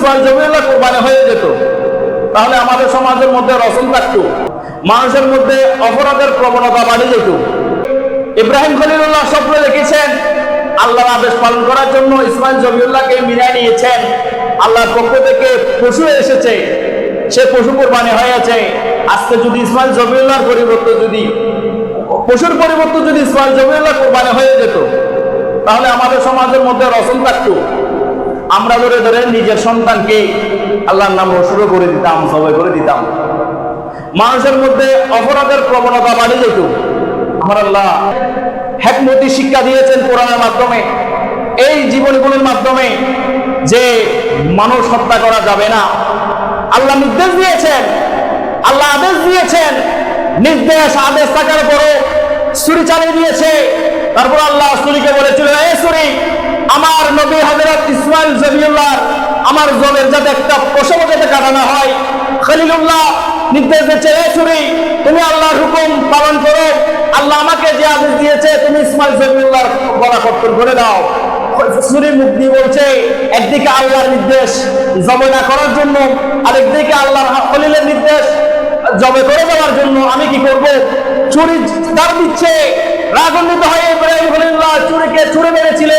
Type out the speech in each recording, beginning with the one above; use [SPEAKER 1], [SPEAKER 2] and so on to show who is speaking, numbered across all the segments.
[SPEAKER 1] ইসমাইল জবিউল্লাহ কোরবানি হয়ে যেত, তাহলে আমাদের সমাজের মধ্যে রসুন থাকতো, মানুষের মধ্যে অপরাধের প্রবণতা বাড়ে যেত। ইব্রাহিম খলিলুল্লাহ স্বপ্ন দেখেছেন, আল্লাহর আদেশ পালন করার জন্য ইসমাইল জবিউল্লাহকে মিলায় নিয়েছেন, আল্লাহর পক্ষ থেকে পশু এসেছে, সে পশু কোরবানি হয়েছে। আজকে যদি ইসমাইল জবিউল্লাহর পরিবর্তে যদি পশুর পরিবর্তে যদি ইসমাইল জবিউল্লাহ কোরবানি হয়ে যেত, তাহলে আমাদের সমাজের মধ্যে রসুন থাকতো। আমরা ধরে ধরে নিজের সন্তানকে আল্লাহর নাম শুরু করে দিতাম, সবাই করে দিতাম, মানুষের মধ্যে অপরাধের প্রবণতা বাড়ে যেত। আমার আল্লাহ হিকমতি শিক্ষা দিয়েছেন কোরআনের মাধ্যমে, এই জীবনগুলোর মাধ্যমে, যে মানুষ হত্যা করা যাবে না। আল্লাহ নির্দেশ দিয়েছেন, আল্লাহ আদেশ দিয়েছেন, নির্দেশ আদেশ থাকার পরও ছুরি চালিয়ে দিয়েছে। তারপর আল্লাহ ছুরিকে বলেছিল, এ ছুরি, আমার নবী হযরত ইসমাইল জবিউল্লাহ আমার জলের যাতে একটা পশম যাতে কাটানো হয়। খলিলুল্লাহ নির্দেশ দিয়েছে, এ ছুরি, তুমি আল্লাহর হুকুম পালন করো, আল্লাহ আমাকে যে আদেশ দিয়েছে তুমি ইসমাইল জবিউল্লাহর গলা কর্তন করে দাও। ছুরি মুখ দিয়ে বলছে, একদিকে আল্লাহর নির্দেশ জবে না করার জন্য, আরেকদিকে আল্লাহর খলিলের নির্দেশ জবে করে দেওয়ার জন্য আমি কি করব? ছুরি দাঁড় দিচ্ছে। রাগান্বিত হয়ে ইব্রাহিম খলিলুল্লাহ ছুরিকে ছুঁড়ে মেরেছিল,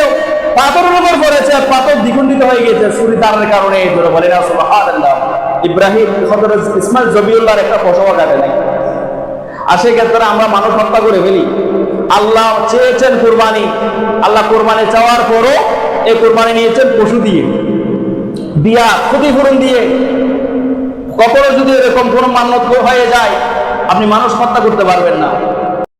[SPEAKER 1] পাথরের উপর পড়েছে, পাথর দ্বিগুণিত হয়ে গেছে ছুরি দাঁড়ের কারণে। বলে না সুবহানাল্লাহ, ইব্রাহিম হযরত ইসমাইল জবিউল্লাহর একটা পশমও কাটে নাই। আর সেক্ষেত্রে আমরা মানুষ হত্যা করে ফেলি। আল্লাহ চেয়েছেন কোরবানি, আল্লাহ কোরবানি চাওয়ার পরও এই কোরবানি নিয়েছেন পশু দিয়ে, দিয়া ক্ষতিপূরণ দিয়ে। কখনো যদি এরকম কোনো মান্যত হয়ে যায়, আপনি মানুষ হত্যা করতে পারবেন না।